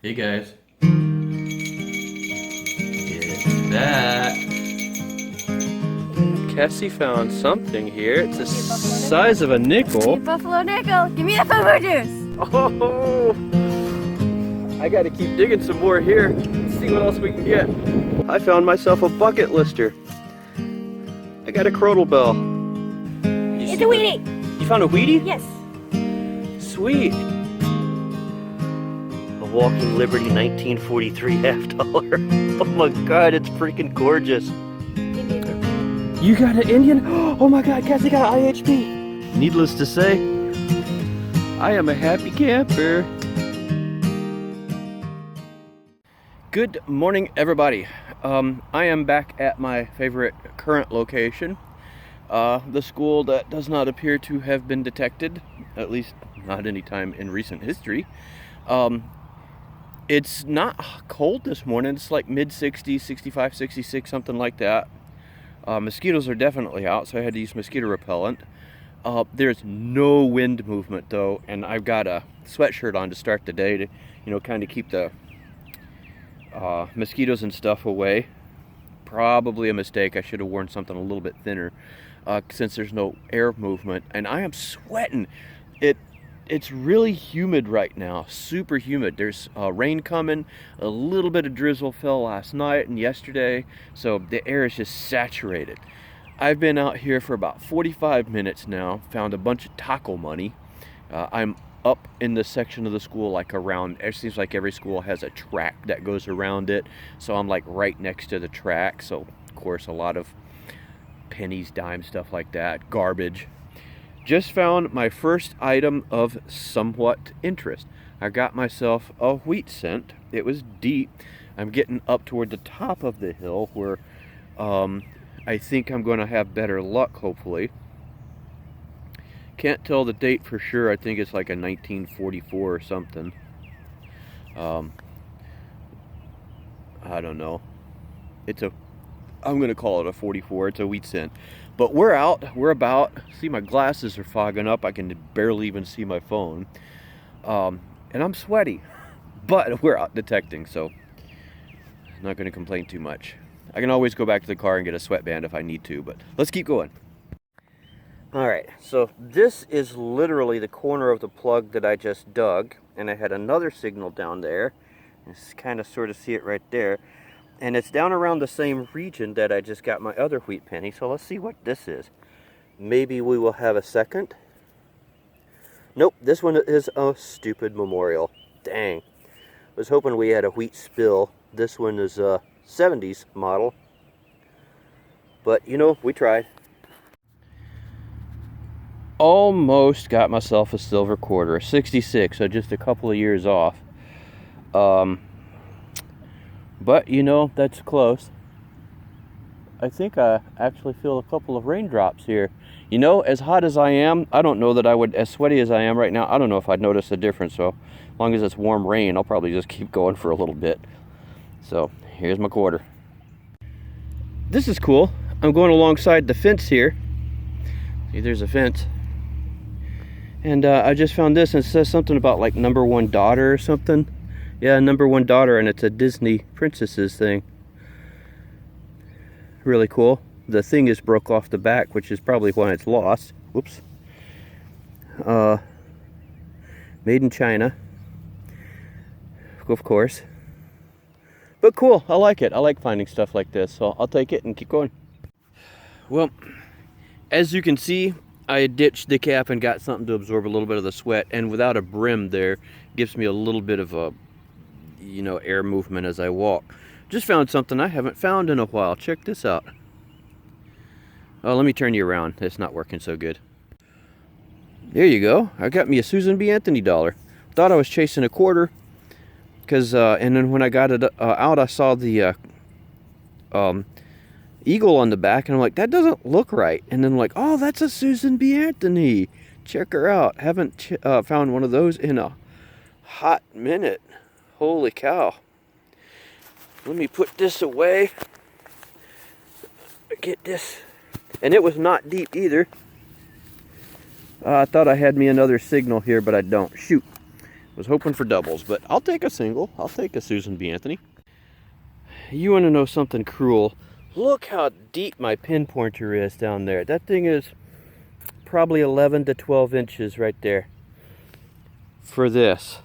Hey guys. It's that. Cassie found something here. It's the size of a nickel. Buffalo nickel. Give me the fufu juice. Oh! I gotta keep digging some more here. Let's see what else we can get. I found myself a bucket lister. I got a crotal bell. It's a Wheatie. You found a Wheatie? Yes. Sweet. A Walking Liberty 1943 half dollar. Oh my god, it's freaking gorgeous. You got an Indian? Oh my god, Cassie got an IHP. Needless to say, I am a happy camper. Good morning, everybody. I am back at my favorite current location. The school that does not appear to have been detected, at least not any time in recent history. It's not cold this morning. It's like mid-60s, 65, 66, something like that. Mosquitoes are definitely out, so I had to use mosquito repellent. There's no wind movement though, and I've got a sweatshirt on to start the day to, kind of keep the mosquitoes and stuff away. Probably a mistake. I should have worn something a little bit thinner since there's no air movement, and I am sweating. It's really humid right now, super humid. There's rain coming. A little bit of drizzle fell last night and yesterday, so the air is just saturated. I've been out here for about 45 minutes now, found a bunch of taco money. I'm up in the section of the school, like around, it seems like every school has a track that goes around it, so I'm like right next to the track, so of course a lot of pennies, dimes, stuff like that, garbage. Just found my first item of somewhat interest. I got myself a wheat cent. It was deep. I'm getting up toward the top of the hill where I think I'm going to have better luck, hopefully. Can't tell the date for sure. I think it's like a 1944 or something. I don't know. I'm going to call it a 44. It's a wheat cent. But we're out. We're about. See, my glasses are fogging up. I can barely even see my phone. And I'm sweaty. But we're out detecting, so I'm not going to complain too much. I can always go back to the car and get a sweatband if I need to, but let's keep going. Alright, so this is literally the corner of the plug that I just dug, and I had another signal down there. You kind of sort of see it right there. And it's down around the same region that I just got my other wheat penny, so let's see what this is. Maybe we will have a second. Nope, this one is a stupid memorial. Dang. Was hoping we had a wheat spill. This one is a 70s model. But, we tried. Almost got myself a silver quarter, a 66, so just a couple of years off. But, that's close. I think I actually feel a couple of raindrops here. As hot as I am, I don't know that I would, as sweaty as I am right now, I don't know if I'd notice a difference. So, as long as it's warm rain, I'll probably just keep going for a little bit. So, here's my quarter. This is cool. I'm going alongside the fence here. See, there's a fence. And I just found this, and it says something about like number one daughter or something. Yeah, number one daughter, and it's a Disney princesses thing. Really cool. The thing is broke off the back, which is probably why it's lost. Whoops. Made in China. Of course. But cool, I like it. I like finding stuff like this, so I'll take it and keep going. Well, as you can see, I ditched the cap and got something to absorb a little bit of the sweat, and without a brim there, gives me a little bit of a air movement as I walk. Just found something I haven't found in a while. Check this out. Oh, let me turn you around. It's not working so good. There you go. I got me a Susan B. Anthony dollar. Thought I was chasing a quarter, because and then when I got it out, I saw the eagle on the back, and I'm like, that doesn't look right. And then like, oh, that's a Susan B. Anthony. Check her out. Haven't found one of those in a hot minute. Holy cow. Let me put this away. Get this. And it was not deep either. I thought I had me another signal here, but I don't. Shoot. Was hoping for doubles, but I'll take a single. I'll take a Susan B. Anthony. You want to know something cruel? Look how deep my pinpointer is down there. That thing is probably 11 to 12 inches right there for this.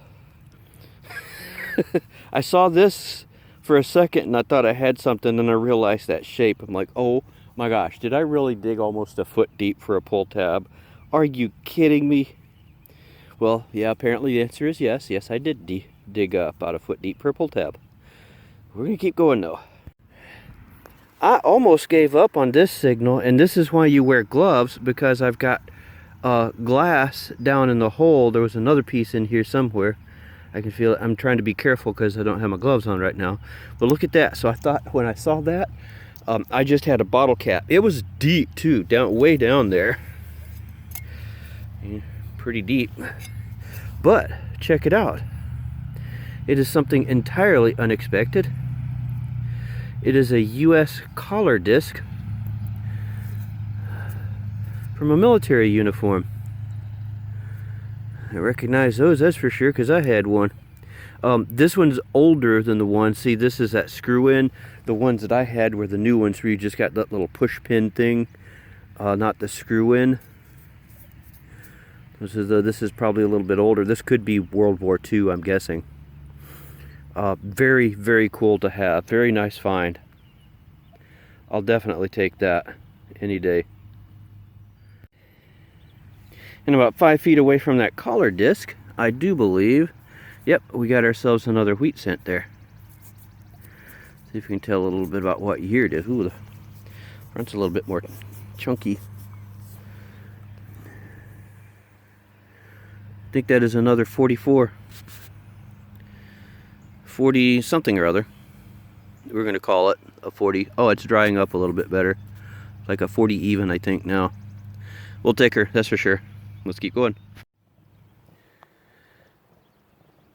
I saw this for a second and I thought I had something, and I realized that shape. I'm like, oh my gosh, did I really dig almost a foot deep for a pull tab? Are you kidding me? Well, yeah, apparently the answer is yes. Yes, I did dig about a foot deep for a pull tab. We're gonna keep going though. I almost gave up on this signal, and this is why you wear gloves, because I've got glass down in the hole. There was another piece in here somewhere. I can feel it. I'm trying to be careful because I don't have my gloves on right now. But look at that. So I thought when I saw that, I just had a bottle cap. It was deep too, way down there. Pretty deep. But check it out. It is something entirely unexpected. It is a U.S. collar disc from a military uniform. I recognize those, that's for sure, because I had one. This one's older than the one. See, this is that screw in. The ones that I had were the new ones where you just got that little push pin thing, not the screw in. This is probably a little bit older. This could be World War II, I'm guessing. Very, very cool to have. Very nice find. I'll definitely take that any day. And about 5 feet away from that collar disc, I do believe, yep, we got ourselves another wheat cent there. See if we can tell a little bit about what year it is. Ooh, the front's a little bit more chunky. I think that is another 44. 40 something or other. We're going to call it a 40. Oh, it's drying up a little bit better. Like a 40 even, I think, now. We'll take her, that's for sure. Let's keep going.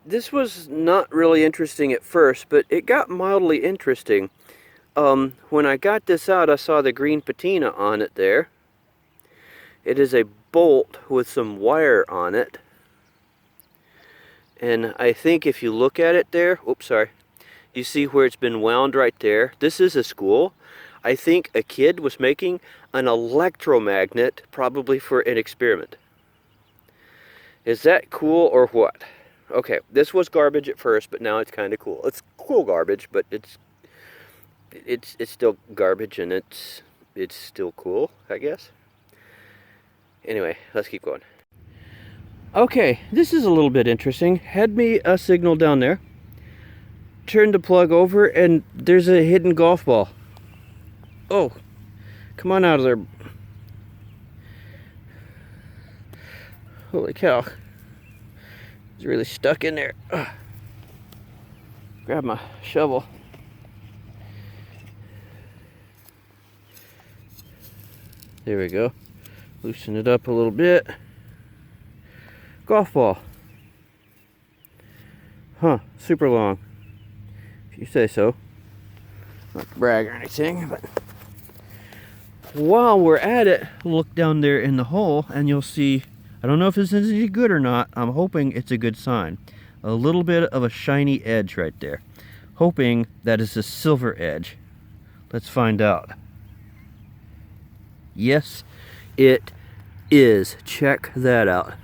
This was not really interesting at first, but it got mildly interesting. When I got this out, I saw the green patina on it there. It is a bolt with some wire on it. And I think if you look at it there, oops, sorry, you see where it's been wound right there. This is a spool. I think a kid was making an electromagnet, probably for an experiment. Is that cool or what? Okay, this was garbage at first, but now it's kind of cool. It's cool garbage, but it's still garbage, and it's still cool, I guess. Anyway, let's keep going. Okay, this is a little bit interesting. Had me a signal down there. Turned the plug over, and there's a hidden golf ball. Oh, come on out of there. Holy cow. It's really stuck in there. Ugh. Grab my shovel. There we go. Loosen it up a little bit. Golf ball. Huh, super long. If you say so. Not to brag or anything, but while we're at it, look down there in the hole and you'll see, I don't know if this is any good or not. I'm hoping it's a good sign. A little bit of a shiny edge right there. Hoping that is a silver edge. Let's find out. Yes, it is. Check that out.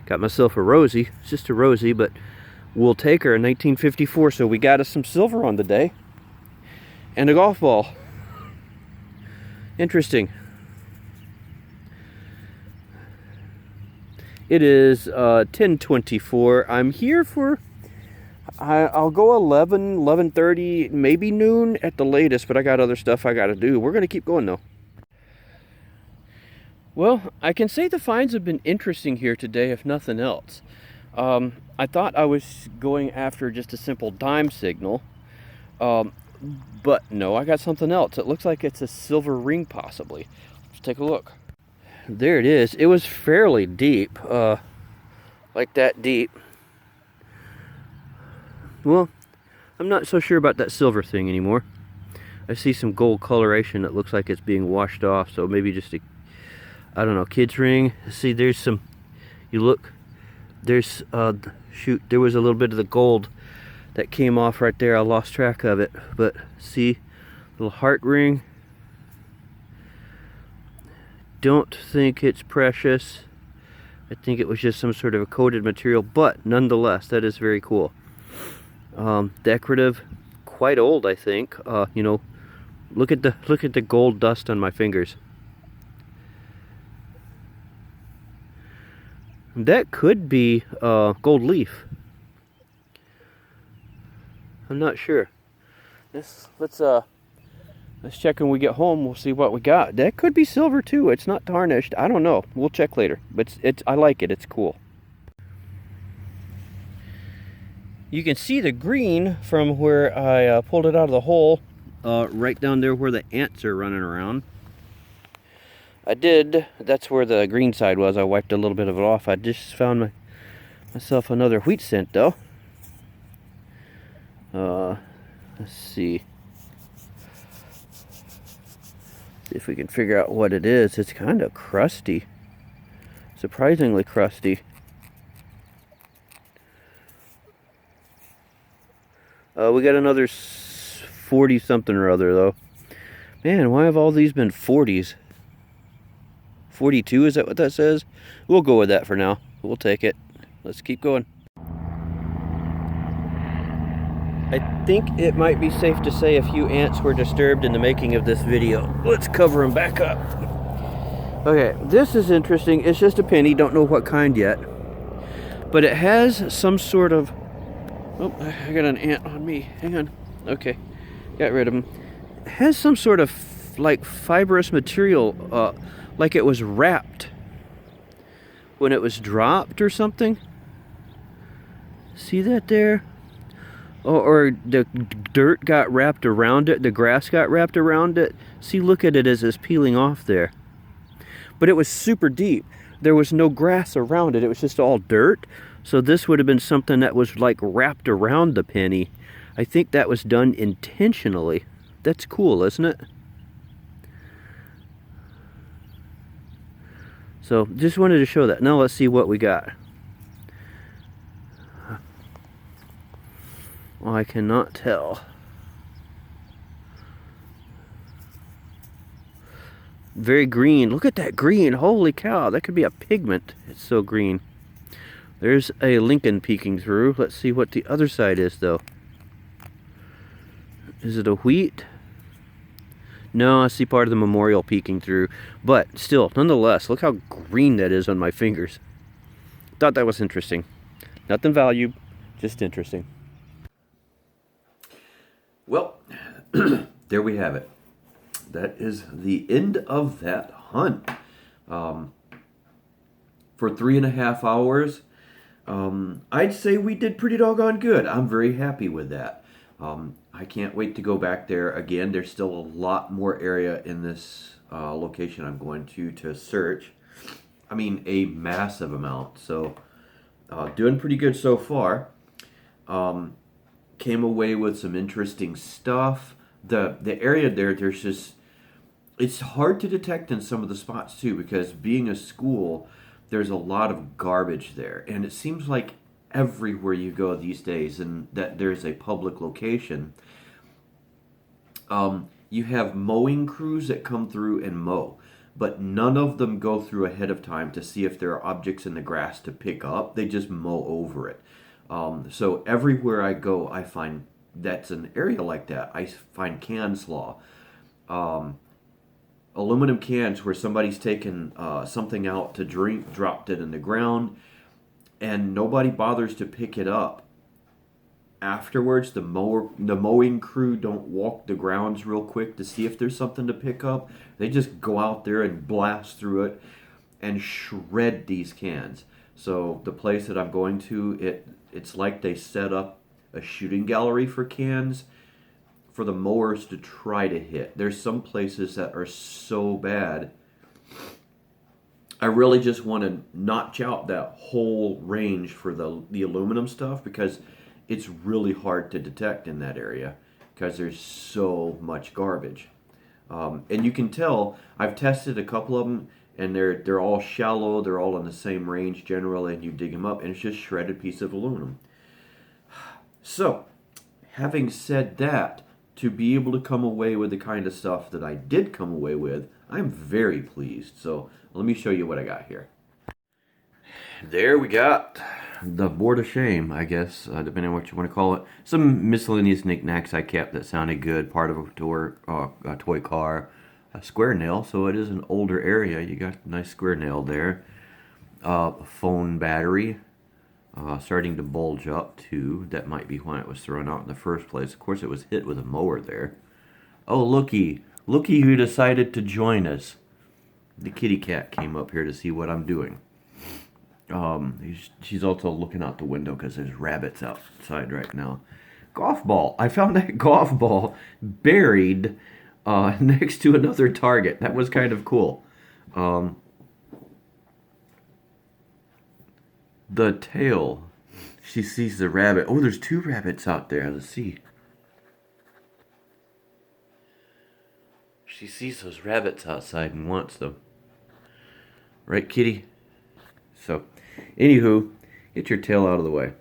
Got myself a Rosie. It's just a Rosie, but we'll take her in 1954. So we got us some silver on the day. And a golf ball. Interesting. It is 10:24. I'm here for, I'll go 11:30, maybe noon at the latest, but I got other stuff I got to do. We're going to keep going though. Well, I can say the finds have been interesting here today, if nothing else. I thought I was going after just a simple dime signal, but no, I got something else. It looks like it's a silver ring possibly. Let's take a look. There it is. It was fairly deep, like that deep. Well, I'm not so sure about that silver thing anymore. I see some gold coloration that looks like it's being washed off, so maybe just a, I don't know, kid's ring. See, there's some, you look, There's, shoot, there was a little bit of the gold that came off right there. I lost track of it, but see, little heart ring. Don't think it's precious. I think it was just some sort of a coated material, but nonetheless, that is very cool. Decorative, quite old, I think. You know, look at the gold dust on my fingers. That could be gold leaf. I'm not sure. Let's check when we get home. We'll see what we got. That could be silver too. It's not tarnished. I don't know. We'll check later. But I like it. It's cool. You can see the green from where I pulled it out of the hole, right down there where the ants are running around. That's where the green side was. I wiped a little bit of it off. I just found myself another wheat scent though. Let's see. See if we can figure out what it is. It's kind of crusty. Surprisingly crusty. We got another 40 something or other though. Man, why have all these been 40s? 42, is that what that says? We'll go with that for now. We'll take it. Let's keep going. I think it might be safe to say a few ants were disturbed in the making of this video. Let's cover them back up. Okay, this is interesting. It's just a penny, don't know what kind yet. But it has some sort of... Oh, I got an ant on me. Hang on. Okay, got rid of him. It has some sort of like fibrous material, like it was wrapped when it was dropped or something. See that there? Or the dirt got wrapped around it, the grass got wrapped around it. See, look at it as it's peeling off there. But it was super deep. There was no grass around it. It was just all dirt. So this would have been something that was like wrapped around the penny. I think that was done intentionally. That's cool, isn't it? So just wanted to show that. Now let's see what we got. Well, I cannot tell. Very green. Look at that green. Holy cow. That could be a pigment. It's so green. There's a Lincoln peeking through. Let's see what the other side is, though. Is it a wheat? No, I see part of the memorial peeking through. But still, nonetheless, look how green that is on my fingers. Thought that was interesting. Nothing valued, just interesting. Well, there we have it. That is the end of that hunt. For 3.5 hours, I'd say we did pretty doggone good. I'm very happy with that. I can't wait to go back there again. There's still a lot more area in this location I'm going to search. I mean, a massive amount. So, doing pretty good so far. Came away with some interesting stuff. The area there's just, it's hard to detect in some of the spots too, because being a school, there's a lot of garbage there, and it seems like everywhere you go these days, and that there's a public location, you have mowing crews that come through and mow, but none of them go through ahead of time to see if there are objects in the grass to pick up. They just mow over it. So everywhere I go, I find that's an area like that. I find can slaw, aluminum cans where somebody's taken something out to drink, dropped it in the ground, and nobody bothers to pick it up. Afterwards, the mowing crew don't walk the grounds real quick to see if there's something to pick up. They just go out there and blast through it and shred these cans. So the place that I'm going to, it's like they set up a shooting gallery for cans for the mowers to try to hit. There's some places that are so bad, I really just want to notch out that whole range for the aluminum stuff, because it's really hard to detect in that area because there's so much garbage. And you can tell, I've tested a couple of them, and they're all shallow. They're all in the same range generally, and you dig them up, and it's just shredded piece of aluminum. So, having said that, to be able to come away with the kind of stuff that I did come away with, I'm very pleased. So let me show you what I got here. There we got the board of shame, I guess, depending on what you want to call it. Some miscellaneous knickknacks I kept that sounded good. Part of a toy car, a square nail, so it is an older area. You got a nice square nail there. Phone battery. Starting to bulge up too. That might be why it was thrown out in the first place. Of course, it was hit with a mower there. Oh, looky who decided to join us. The kitty cat came up here to see what I'm doing. She's also looking out the window because there's rabbits outside right now. Golf ball. I found that golf ball buried next to another target. That was kind of cool. The tail. She sees the rabbit. Oh, there's two rabbits out there. Let's see. She sees those rabbits outside and wants them. Right, kitty? So, anywho, get your tail out of the way.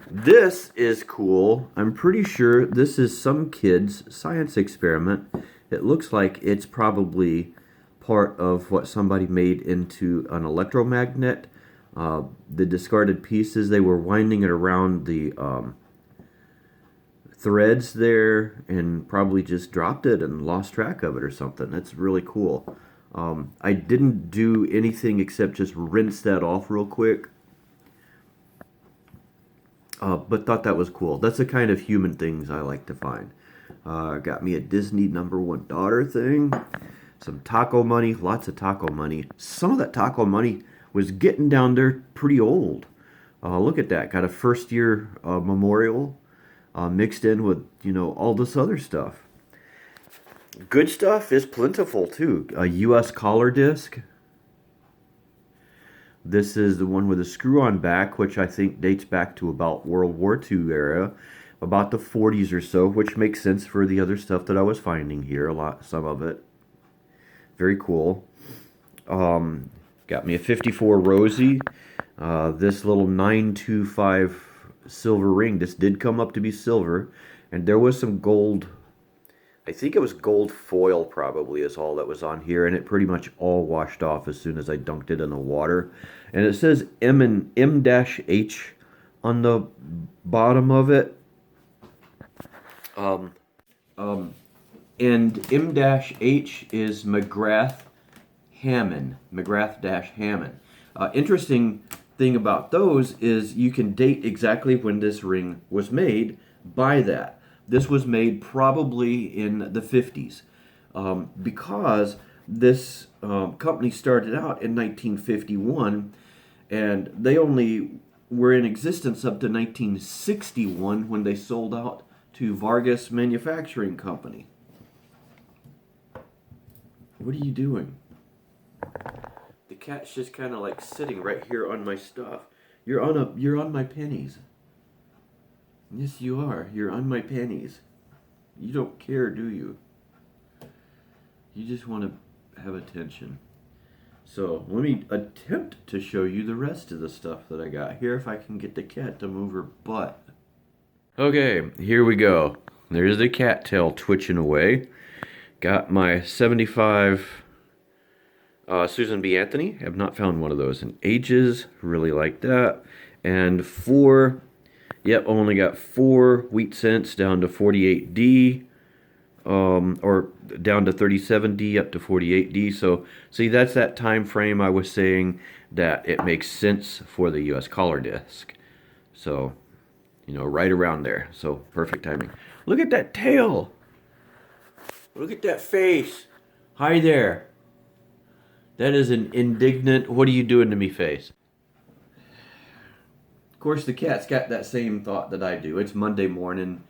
This is cool. I'm pretty sure this is some kid's science experiment. It looks like it's probably part of what somebody made into an electromagnet. The discarded pieces, they were winding it around the threads there and probably just dropped it and lost track of it or something. That's really cool. I didn't do anything except just rinse that off real quick. But thought that was cool. That's the kind of human things I like to find. Got me a Disney #1 daughter thing. Some taco money, lots of taco money. Some of that taco money was getting down there pretty old. Look at that. Got a first year memorial mixed in with, all this other stuff. Good stuff is plentiful too. A US collar disc. This is the one with a screw-on back, which I think dates back to about World War II era, about the 40s or so, which makes sense for the other stuff that I was finding here. Some of it. Very cool. Got me a 54 Rosie. This little 925 silver ring. This did come up to be silver. And there was some gold. I think it was gold foil probably is all that was on here. And it pretty much all washed off as soon as I dunked it in the water. And it says M-H on the bottom of it. And M-H is McGrath-Hammond. Interesting thing about those is you can date exactly when this ring was made by that. This was made probably in the 50s because this company started out in 1951 and they only were in existence up to 1961 when they sold out to Vargas Manufacturing Company. What are you doing? The cat's just kind of like sitting right here on my stuff. You're on my pennies. Yes, you are. You're on my pennies. You don't care, do you? You just want to have attention. So let me attempt to show you the rest of the stuff that I got here if I can get the cat to move her butt. Okay, here we go. There's the cat tail twitching away. Got my 75 Susan B. Anthony. Have not found one of those in ages. Really like that. And 4, only got 4 wheat cents down to 48D. Or down to 37D up to 48D. So, see, that's that time frame I was saying that it makes sense for the US collar disc. So, right around there. So, perfect timing. Look at that tail. Look at that face. Hi there. That is an indignant, what are you doing to me face. Of course, the cat's got that same thought that I do. It's Monday morning.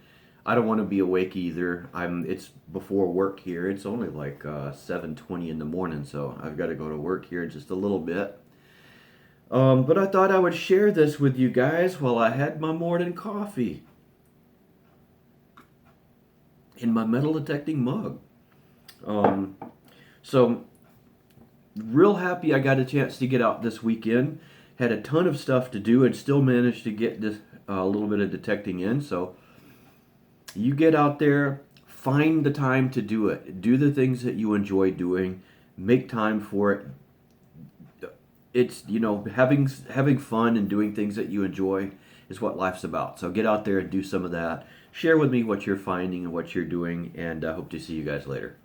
I don't want to be awake either. It's before work here. It's only like 7:20 in the morning, so I've got to go to work here in just a little bit. But I thought I would share this with you guys while I had my morning coffee in my metal detecting mug. So real happy I got a chance to get out this weekend. Had a ton of stuff to do and still managed to get this a little bit of detecting in. So you get out there, find the time to do it. Do the things that you enjoy doing. Make time for it. It's, you know, having fun and doing things that you enjoy is what life's about. So get out there and do some of that. Share with me what you're finding and what you're doing, and I hope to see you guys later.